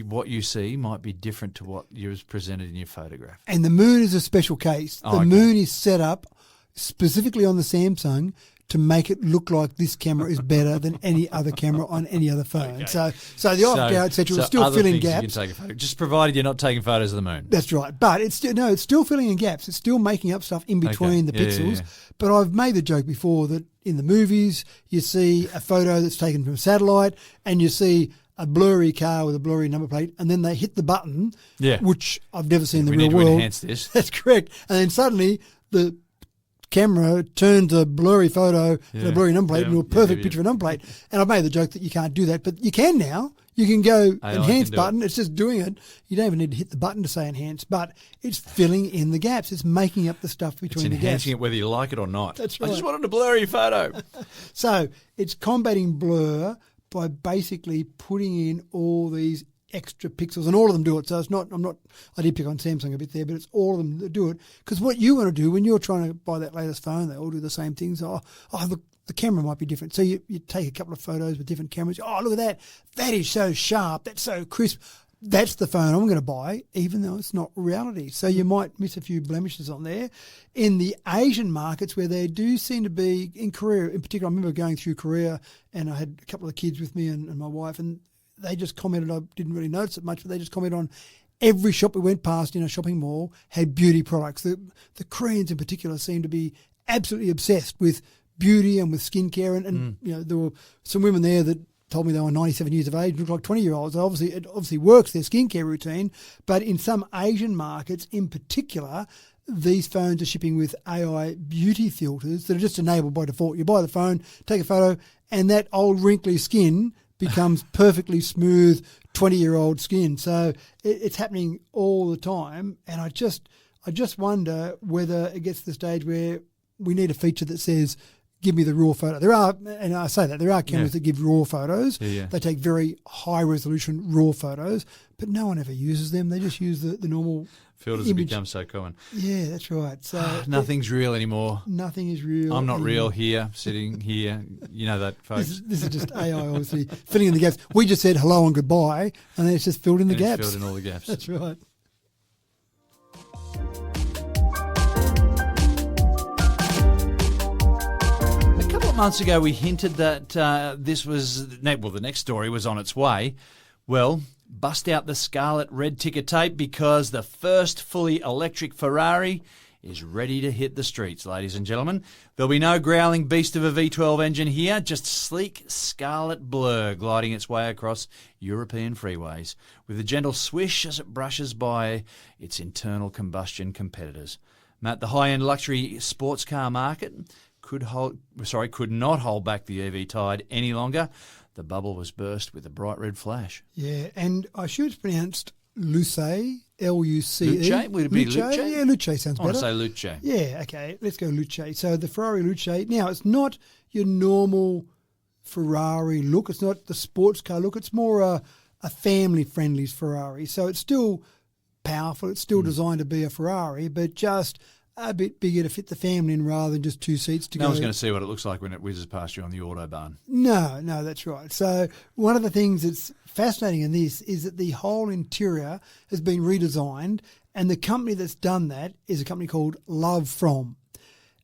what you see might be different to what you was presented in your photograph. And the moon is a special case. The moon is set up specifically on the Samsung to make it look like this camera is better than any other camera on any other phone. So the Eiffel Tower, etc., will still fill in gaps. You can take a photo, just provided you're not taking photos of the moon. That's right. But it's still filling in gaps. It's still making up stuff in between the pixels. Yeah. But I've made the joke before that in the movies you see a photo that's taken from a satellite and you see a blurry car with a blurry number plate, and then they hit the button, which I've never seen in the real world. We need to enhance this. That's correct. And then suddenly the camera turns a blurry photo and a blurry number plate into a perfect picture of a number plate. And I've made the joke that you can't do that, but you can now. You can go enhance button. It's just doing it. You don't even need to hit the button to say enhance, but it's filling in the gaps. It's making up the stuff between the gaps. It's enhancing it whether you like it or not. That's right. I just wanted a blurry photo. So it's combating blur by basically putting in all these extra pixels, and all of them do it. So it's not, I did pick on Samsung a bit there, but it's all of them that do it. Because what you want to do when you're trying to buy that latest phone, they all do the same things. Oh, look, the camera might be different. So you take a couple of photos with different cameras. Oh, look at that. That is so sharp. That's so crisp. That's the phone I'm going to buy, even though it's not reality. So you might miss a few blemishes on there. In the Asian markets, where they do seem to be, in Korea in particular, I remember going through Korea and I had a couple of kids with me and my wife, and they just commented, I didn't really notice it much, but they just commented on every shop we went past in a shopping mall had beauty products. The Koreans in particular seem to be absolutely obsessed with beauty and with skincare. And you know, there were some women there that told me they were 97 years of age, looked like 20-year-olds. It obviously works, their skincare routine. But in some Asian markets in particular, these phones are shipping with AI beauty filters that are just enabled by default. You buy the phone, take a photo, and that old wrinkly skin becomes perfectly smooth 20-year-old skin. So it's happening all the time. And I just wonder whether it gets to the stage where we need a feature that says, give me the raw photo. There are, and I say that, there are cameras that give raw photos. They take very high-resolution raw photos, but no one ever uses them. They just use the normal filters have become so common. Yeah, that's right. So nothing's real anymore. Nothing is real. I'm not real here, sitting here. You know that, folks. This is just AI, obviously, filling in the gaps. We just said hello and goodbye, and then it's just filled in the gaps. It's filled in all the gaps. That's right. Months ago, we hinted that the next story was on its way. Well, bust out the scarlet red ticker tape, because the first fully electric Ferrari is ready to hit the streets, ladies and gentlemen. There'll be no growling beast of a V12 engine here, just sleek scarlet blur gliding its way across European freeways, with a gentle swish as it brushes by its internal combustion competitors. Matt, the high-end luxury sports car market could not hold back the EV tide any longer. The bubble was burst with a bright red flash. Yeah, and I assume it's pronounced Luce, L-U-C-E. Luce? Would it be Luce? Yeah, Luce sounds better. I want to say Luce. Yeah, okay, let's go Luce. So the Ferrari Luce, now it's not your normal Ferrari look. It's not the sports car look. It's more a family-friendly Ferrari. So it's still powerful. It's still designed to be a Ferrari, but just a bit bigger to fit the family in rather than just two seats to go. No one's going to see what it looks like when it whizzes past you on the Autobahn. No, that's right. So one of the things that's fascinating in this is that the whole interior has been redesigned, and the company that's done that is a company called Love From.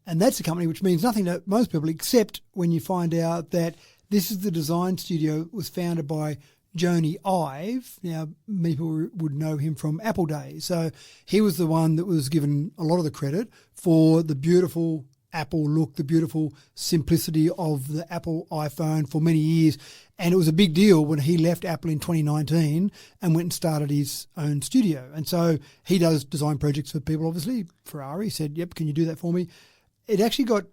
And that's a company which means nothing to most people, except when you find out that this is the design studio that was founded by Jony Ive. Now, many people would know him from Apple days. So he was the one that was given a lot of the credit for the beautiful Apple look, the beautiful simplicity of the Apple iPhone for many years. And it was a big deal when he left Apple in 2019 and went and started his own studio. And so he does design projects for people, obviously. Ferrari said, yep, can you do that for me? It actually got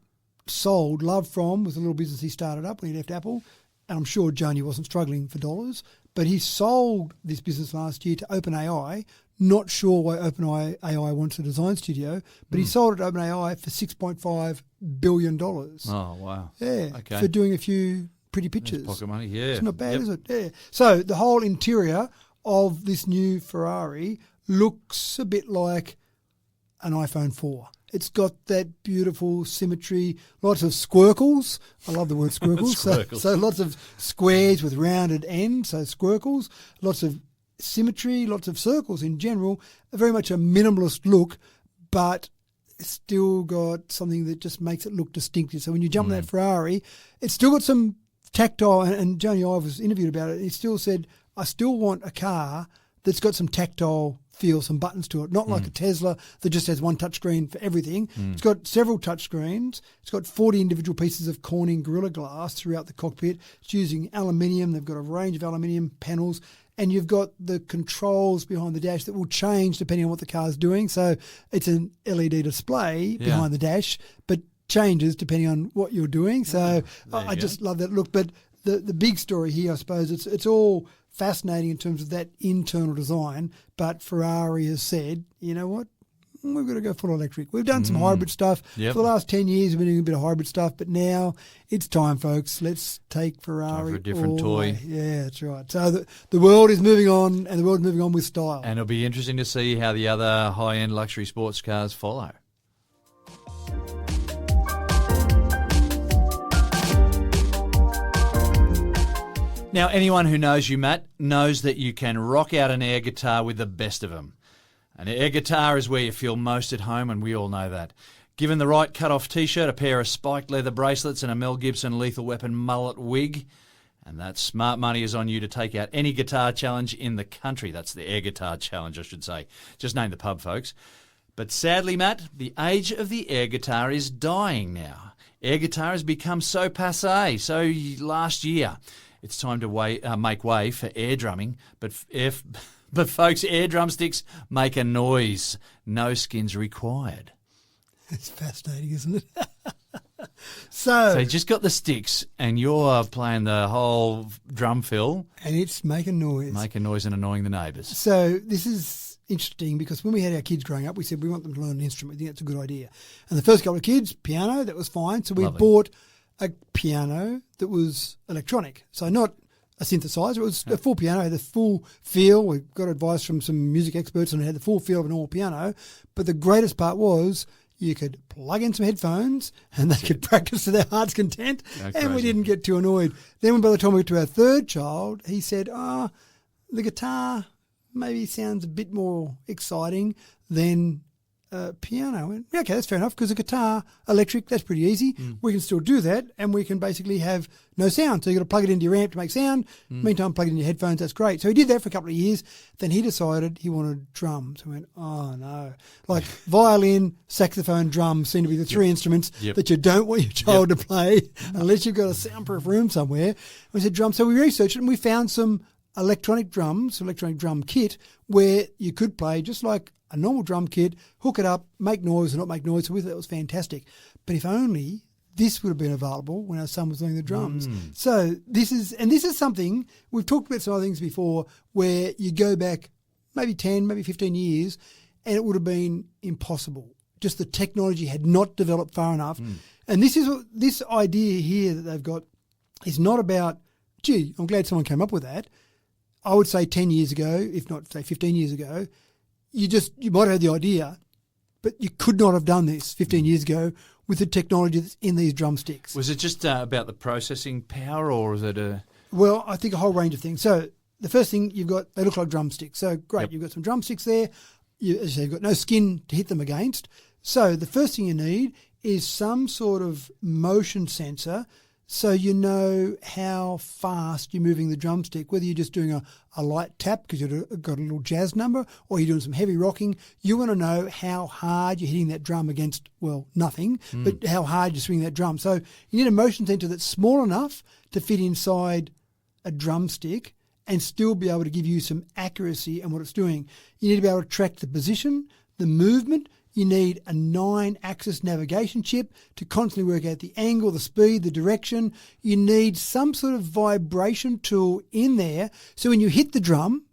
loved from, was a little business he started up when he left Apple. And I'm sure Joni wasn't struggling for dollars, but he sold this business last year to OpenAI. Not sure why OpenAI wants a design studio, but he sold it to OpenAI for $6.5 billion. Oh, wow. Yeah, okay. for doing a few pretty pictures. That's pocket money, yeah. It's not bad, is it? Yeah. So the whole interior of this new Ferrari looks a bit like an iPhone 4. It's got that beautiful symmetry, lots of squircles. I love the word squircles. So lots of squares with rounded ends, so squircles. Lots of symmetry, lots of circles in general. Very much a minimalist look, but it's still got something that just makes it look distinctive. So when you jump in that Ferrari, it's still got some tactile, and Joni Ive was interviewed about it, and he still said, I still want a car that's got some tactile feel, some buttons to it, not like a Tesla that just has one touchscreen for everything. It's got several touchscreens. It's got 40 individual pieces of Corning Gorilla Glass throughout the cockpit. It's using aluminium. They've got a range of aluminium panels, and you've got the controls behind the dash that will change depending on what the car's doing. So it's an LED display behind the dash, but changes depending on what you're doing. So I just love that look. But the big story here, I suppose, it's all fascinating in terms of that internal design, but Ferrari has said, you know what, we've got to go full electric. We've done some hybrid stuff. For the last 10 years, we've been doing a bit of hybrid stuff, but now it's time, folks. Let's take Ferrari time for a different all toy. the way. Yeah, that's right. So the world is moving on, and the world is moving on with style. And it'll be interesting to see how the other high-end luxury sports cars follow. Now, anyone who knows you, Matt, knows that you can rock out an air guitar with the best of them. An air guitar is where you feel most at home, and we all know that. Given the right cut-off T-shirt, a pair of spiked leather bracelets, and a Mel Gibson Lethal Weapon mullet wig, and that smart money is on you to take out any guitar challenge in the country. That's the air guitar challenge, I should say. Just name the pub, folks. But sadly, Matt, the age of the air guitar is dying now. Air guitar has become so passé. So last year, it's time to make way for air drumming, but folks, air drumsticks make a noise. No skins required. It's fascinating, isn't it? So you just got the sticks, and you're playing the whole drum fill, and it's making noise, and annoying the neighbours. So this is interesting because when we had our kids growing up, we said we want them to learn an instrument. I think that's a good idea. And the first couple of kids, piano, that was fine. So we bought a piano that was electronic, so not a synthesizer. It was a full piano, had the full feel. We got advice from some music experts and it had the full feel of a normal piano. But the greatest part was you could plug in some headphones and they could practice to their heart's content, and we didn't get too annoyed. Then by the time we got to our third child, he said, the guitar maybe sounds a bit more exciting than piano. I went, okay, that's fair enough, because a guitar, electric, that's pretty easy. We can still do that, and we can basically have no sound. So you've got to plug it into your amp to make sound. Meantime, plug it in your headphones, that's great. So he did that for a couple of years. Then he decided he wanted drums. I went, oh no. Like violin, saxophone, drums seem to be the three instruments that you don't want your child to play unless you've got a soundproof room somewhere. We said drums. So we researched it and we found some electronic drums, electronic drum kit, where you could play just like a normal drum kit, hook it up, make noise or not make noise. So we thought it was fantastic. But if only this would have been available when our son was doing the drums. So this is something, we've talked about some other things before, where you go back maybe 10, maybe 15 years, and it would have been impossible. Just the technology had not developed far enough. And this idea here that they've got is not about, gee, I'm glad someone came up with that. I would say 10 years ago, if not say 15 years ago, you might have had the idea, but you could not have done this 15 years ago with the technology that's in these drumsticks. Was it just about the processing power, or was it a... Well, I think a whole range of things. So the first thing you've got, they look like drumsticks. So great, you've got some drumsticks there. As you say, you've got no skin to hit them against. So the first thing you need is some sort of motion sensor, so you know how fast you're moving the drumstick, whether you're just doing a light tap because you've got a little jazz number, or you're doing some heavy rocking. You want to know how hard you're hitting that drum against, well, nothing, but how hard you're swinging that drum. So you need a motion sensor that's small enough to fit inside a drumstick and still be able to give you some accuracy in what it's doing. You need to be able to track the position, the movement. You need a 9-axis navigation chip to constantly work out the angle, the speed, the direction. You need some sort of vibration tool in there so when you hit the drum,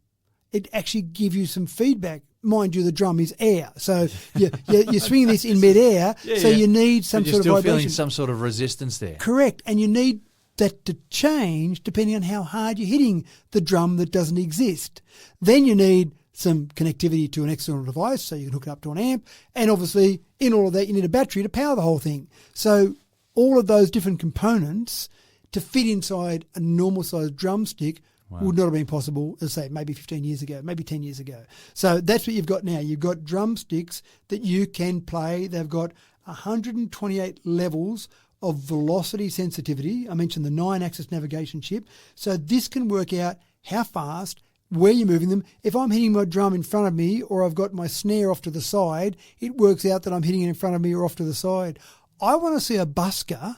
it actually gives you some feedback. Mind you, the drum is air. So you're swinging this in midair, you need some sort of vibration. You're still feeling some sort of resistance there. Correct. And you need that to change depending on how hard you're hitting the drum that doesn't exist. Then you need some connectivity to an external device so you can hook it up to an amp. And obviously, in all of that, you need a battery to power the whole thing. So all of those different components to fit inside a normal-sized drumstick would not have been possible, as I say, maybe 15 years ago, maybe 10 years ago. So that's what you've got now. You've got drumsticks that you can play. They've got 128 levels of velocity sensitivity. I mentioned the 9-axis navigation chip. So this can work out how fast, where you're moving them. If I'm hitting my drum in front of me or I've got my snare off to the side, it works out that I'm hitting it in front of me or off to the side. I want to see a busker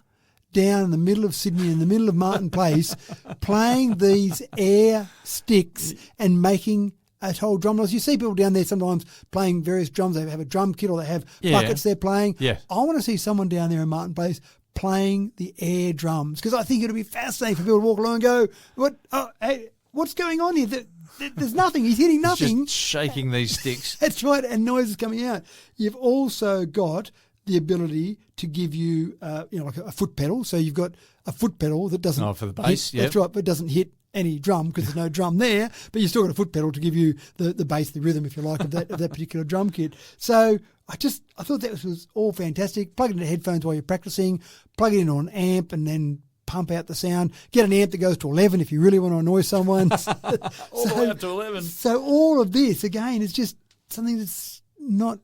down in the middle of Sydney, in the middle of Martin Place, playing these air sticks and making a whole drum noise. You see people down there sometimes playing various drums. They have a drum kit or they have buckets they're playing. Yeah. I want to see someone down there in Martin Place playing the air drums because I think it'll be fascinating for people to walk along and go, what's going on here? There's nothing. He's hitting nothing. Just shaking these sticks. That's right, and noise is coming out. You've also got the ability to give you, like a foot pedal. So you've got a foot pedal that doesn't for the bass, hit, that's right, but doesn't hit any drum because there's no drum there. But you've still got a foot pedal to give you the bass, the rhythm, if you like, of that particular drum kit. So I thought that was all fantastic. Plug it into headphones while you're practicing. Plug it into an amp, and then pump out the sound. Get an amp that goes to 11 if you really want to annoy someone. All the way up to 11. So all of this again is just something that's not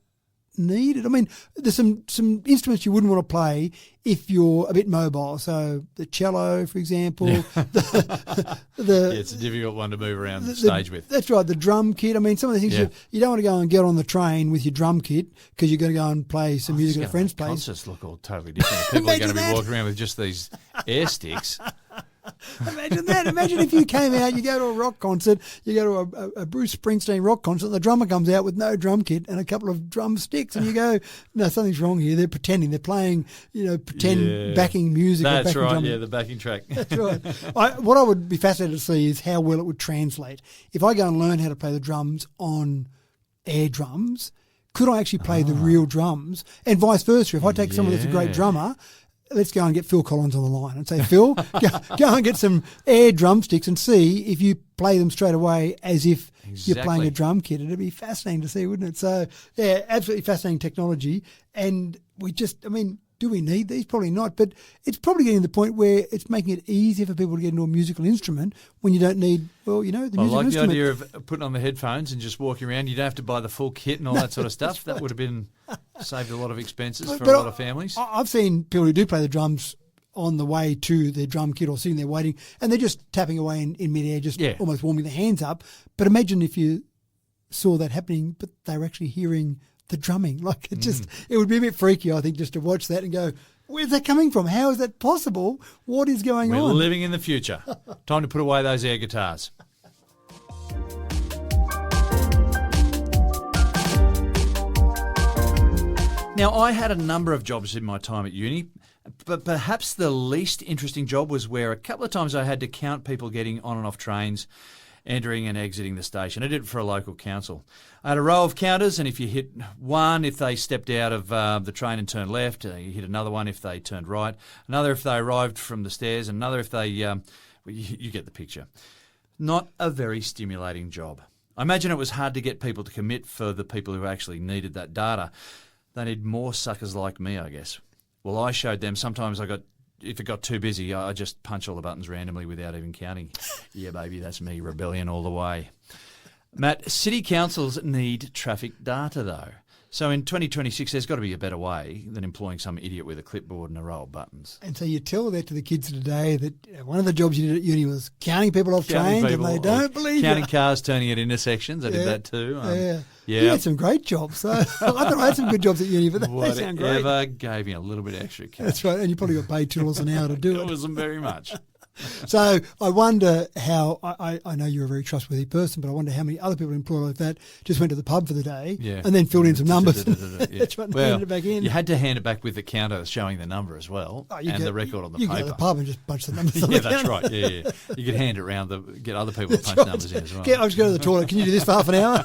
needed. I mean, there's some instruments you wouldn't want to play if you're a bit mobile. So the cello, for example. It's a difficult one to move around the stage with. That's right, the drum kit. I mean, some of the things you don't want to go and get on the train with your drum kit because you're going to go and play some music at a friend's place. Concerts look all totally different. People are going to be walking around with just these air sticks. Imagine that. Imagine if you came out, you go to a rock concert, you go to a Bruce Springsteen rock concert, and the drummer comes out with no drum kit and a couple of drumsticks, and you go, no, something's wrong here. They're pretending. They're playing, pretend backing music. That's or right, drum. the backing track. That's right. What I would be fascinated to see is how well it would translate. If I go and learn how to play the drums on air drums, could I actually play the real drums? And vice versa. If I take someone that's a great drummer, let's go and get Phil Collins on the line and say, Phil, go and get some air drumsticks and see if you play them straight away as if you're playing a drum kit. It'd be fascinating to see, wouldn't it? So, yeah, absolutely fascinating technology. And do we need these? Probably not. But it's probably getting to the point where it's making it easier for people to get into a musical instrument when you don't need, the musical instrument. I like the idea of putting on the headphones and just walking around. You don't have to buy the full kit and all that sort of stuff. That would have been saved a lot of expenses for a lot of families. I've seen people who do play the drums on the way to their drum kit or sitting there waiting, and they're just tapping away in midair, just almost warming their hands up. But imagine if you saw that happening, but they were actually hearing the drumming. Like it would be a bit freaky, I think, just to watch that and go, where's that coming from? How is that possible? What is going on? We're living in the future. Time to put away those air guitars. Now, I had a number of jobs in my time at uni, but perhaps the least interesting job was where a couple of times I had to count people getting on and off trains, entering and exiting the station. I did it for a local council. I had a row of counters, and if you hit one, if they stepped out of the train and turned left, you hit another one if they turned right, another if they arrived from the stairs, another if they... you get the picture. Not a very stimulating job. I imagine it was hard to get people to commit for the people who actually needed that data. They need more suckers like me, I guess. Well, I showed them. Sometimes if it got too busy, I just punch all the buttons randomly without even counting. Yeah, baby, that's me, rebellion all the way. Matt, city councils need traffic data, though. So in 2026, there's got to be a better way than employing some idiot with a clipboard and a row of buttons. And so you tell that to the kids today that one of the jobs you did at uni was counting people off trains, and they don't believe counting you. cars turning at intersections. I did that too. You had some great jobs. So I thought I had some good jobs at uni, but they sound great. Whatever gave me a little bit extra cash. That's right, and you probably got paid $2 an hour to do it. It wasn't very much. So I wonder how, I know you're a very trustworthy person, but I wonder how many other people employed like that just went to the pub for the day and then filled in some numbers. That's right, and handed it back in. You had to hand it back with the counter showing the number as well and the record on the paper. You go to the pub and just punch the numbers on the that's counter. right. Yeah. You could hand it round, get other people to punch numbers in as well. I'll just go to the toilet. Can you do this for half an hour?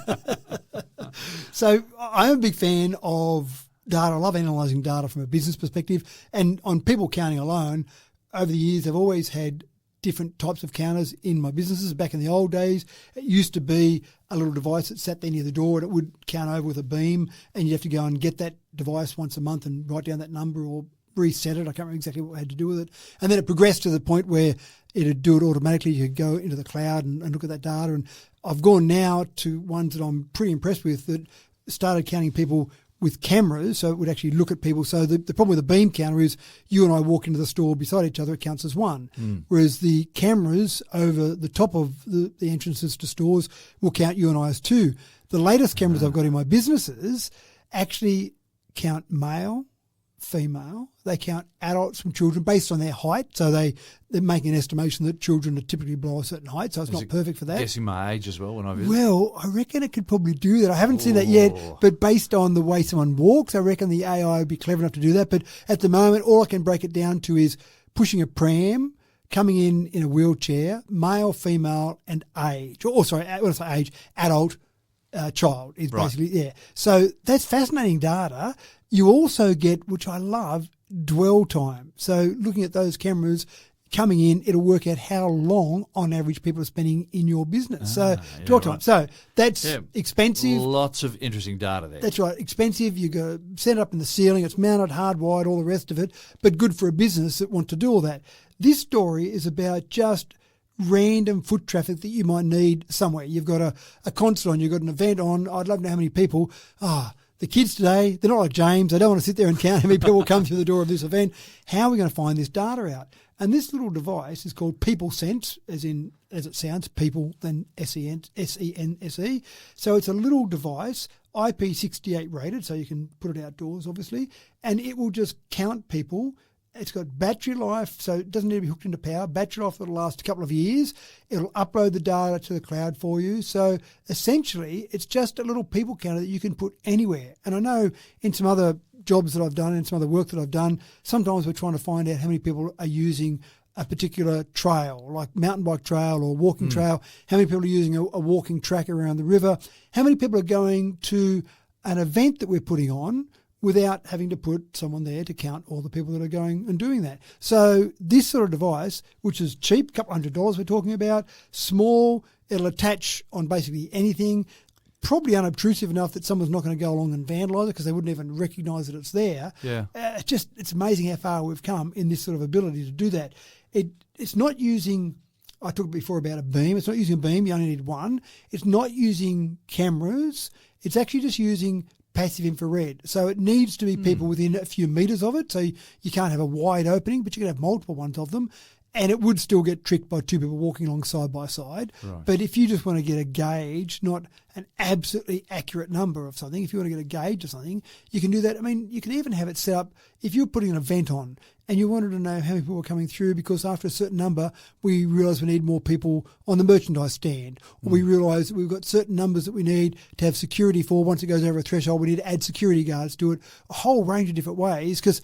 So I'm a big fan of data. I love analysing data from a business perspective. And on people counting alone, over the years, I've always had different types of counters in my businesses. Back in the old days, it used to be a little device that sat there near the door and it would count over with a beam, and you'd have to go and get that device once a month and write down that number or reset it. I can't remember exactly what I had to do with it. And then it progressed to the point where it'd do it automatically. You could go into the cloud and look at that data. And I've gone now to ones that I'm pretty impressed with that started counting people with cameras, so it would actually look at people. So the problem with the beam counter is you and I walk into the store beside each other, it counts as one. Whereas the cameras over the top of the entrances to stores will count you and I as two. The latest cameras I've got in my businesses actually count male, female. They count adults from children based on their height. So they're making an estimation that children are typically below a certain height. So it's not perfect for that. Guessing my age as well when I visit. Well, I reckon it could probably do that. I haven't seen that yet, but based on the way someone walks, I reckon the AI would be clever enough to do that. But at the moment, all I can break it down to is pushing a pram, coming in a wheelchair, male, female, and age. When I say age, adult, child is basically, So that's fascinating data. You also get, which I love, dwell time. So looking at those cameras coming in, it'll work out how long on average people are spending in your business. Dwell time. So that's expensive. Lots of interesting data there. That's right. Expensive. You go set it up in the ceiling. It's mounted hardwired, all the rest of it, but good for a business that wants to do all that. This story is about just random foot traffic that you might need somewhere. You've got a concert on, you've got an event on. I'd love to know how many people. The kids today, they're not like James. They don't want to sit there and count how many people come through the door of this event. How are we going to find this data out? And this little device is called PeopleSense, as it sounds, people, then S-E-N-S-E. So it's a little device, IP68 rated, so you can put it outdoors, obviously, and it will just count people. It's got battery life, so it doesn't need to be hooked into power. Battery life that'll last a couple of years. It'll upload the data to the cloud for you. So essentially, it's just a little people counter that you can put anywhere. And I know in some other jobs that I've done and some other work that I've done, sometimes we're trying to find out how many people are using a particular trail, like mountain bike trail or walking trail. How many people are using a walking track around the river? How many people are going to an event that we're putting on without having to put someone there to count all the people that are going and doing that. So this sort of device, which is cheap, $200 we're talking about, small, it'll attach on basically anything, probably unobtrusive enough that someone's not going to go along and vandalise it because they wouldn't even recognise that it's there. Yeah. It's amazing how far we've come in this sort of ability to do that. It's not using, I talked before about a beam, it's not using a beam, you only need one. It's not using cameras, it's actually just using passive infrared. So it needs to be people within a few metres of it. So you can't have a wide opening, but you can have multiple ones of them. And it would still get tricked by two people walking along side by side. Right. But if you just want to get a gauge, not an absolutely accurate number of something, if you want to get a gauge of something, you can do that. I mean, you can even have it set up, if you're putting an event on and you wanted to know how many people are coming through because after a certain number, we realise we need more people on the merchandise stand. Or we realise we've got certain numbers that we need to have security for. Once it goes over a threshold, we need to add security guards to it. A whole range of different ways because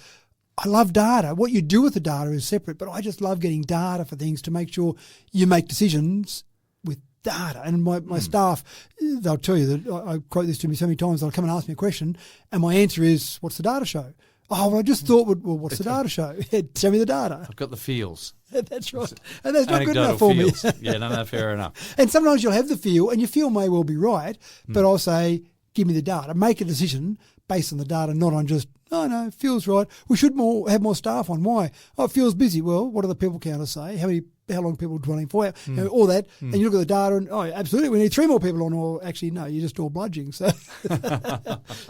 I love data. What you do with the data is separate, but I just love getting data for things to make sure you make decisions with data. And my staff, they'll tell you that I quote this to me so many times, they'll come and ask me a question, and my answer is, what's the data show? Oh, well, I just thought, well, what's the data show? Tell me the data. I've got the feels. That's right. And that's not good enough for me. Yeah, no, fair enough. And sometimes you'll have the feel, and your feel may well be right, but I'll say, give me the data. Make a decision based on the data, not on just, oh, no, it feels right. We should have more staff on. Why? Oh, it feels busy. Well, what do the people counters say? How long people are dwelling for? You know, all that. And you look at the data and, oh, absolutely, we need 3 more people on. Or actually, no, you're just all bludging. So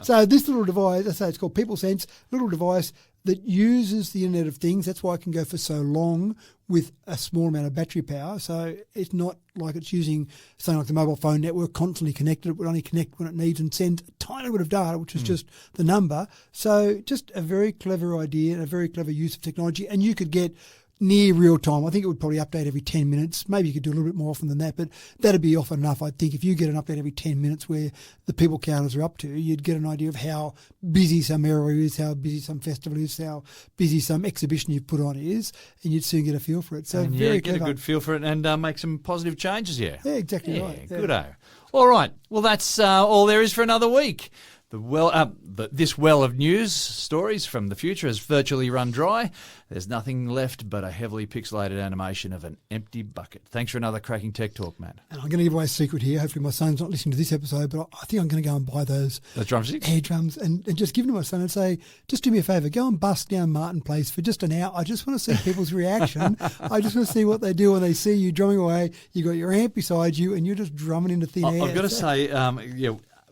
so this little device, I say it's called PeopleSense, little device that uses the Internet of Things. That's why it can go for so long with a small amount of battery power. So it's not like it's using something like the mobile phone network, constantly connected. It would only connect when it needs and send a tiny bit of data, which is just the number. So just a very clever idea and a very clever use of technology. And you could get near real time. I think it would probably update every 10 minutes. Maybe you could do a little bit more often than that, but that'd be often enough. I think if you get an update every 10 minutes where the people counters are up to, you'd get an idea of how busy some area is, how busy some festival is, how busy some exhibition you've put on is, and you'd soon get a feel for it. So and very get clever. a good feel for it and make some positive changes here. Yeah, exactly right. Yeah. Good-o. All right. Well, that's all there is for another week. This well of news stories from the future has virtually run dry. There's nothing left but a heavily pixelated animation of an empty bucket. Thanks for another cracking tech talk, Matt. And I'm going to give away a secret here. Hopefully my son's not listening to this episode, but I think I'm going to go and buy those drumsticks? air drums and just give them to my son and say, just do me a favour, go and bust down Martin Place for just an hour. I just want to see people's reaction. I just want to see what they do when they see you drumming away. You got your amp beside you and you're just drumming into thin air. I've got to say,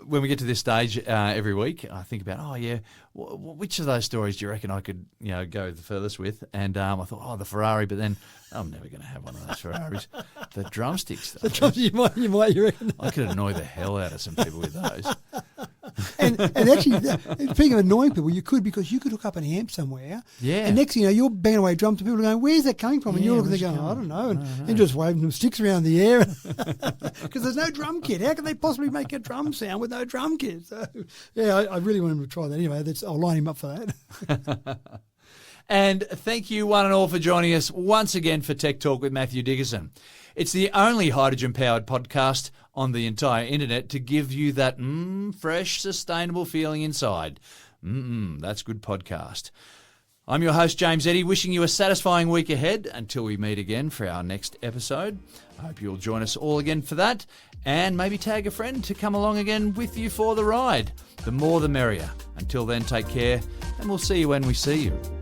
when we get to this stage every week, I think about, which of those stories do you reckon I could, go the furthest with? And I thought, the Ferrari, but then I'm never going to have one of those Ferraris. The drumsticks, though. You might, you reckon? I could annoy the hell out of some people with those. And actually, speaking of annoying people, you could, because you could hook up an amp somewhere. Yeah. And next thing you know, you're banging away drums and people are going, where's that coming from? And you're looking there going, I don't know. And just waving some sticks around the air. Because there's no drum kit. How can they possibly make a drum sound with no drum kit? So, I really want him to try that. Anyway, I'll line him up for that. And thank you one and all for joining us once again for Tech Talk with Matthew Dickerson. It's the only hydrogen-powered podcast on the entire internet to give you that fresh, sustainable feeling inside. That's good podcast. I'm your host, James Eddy, wishing you a satisfying week ahead until we meet again for our next episode. I hope you'll join us all again for that, and maybe tag a friend to come along again with you for the ride. The more the merrier. Until then, take care, and we'll see you when we see you.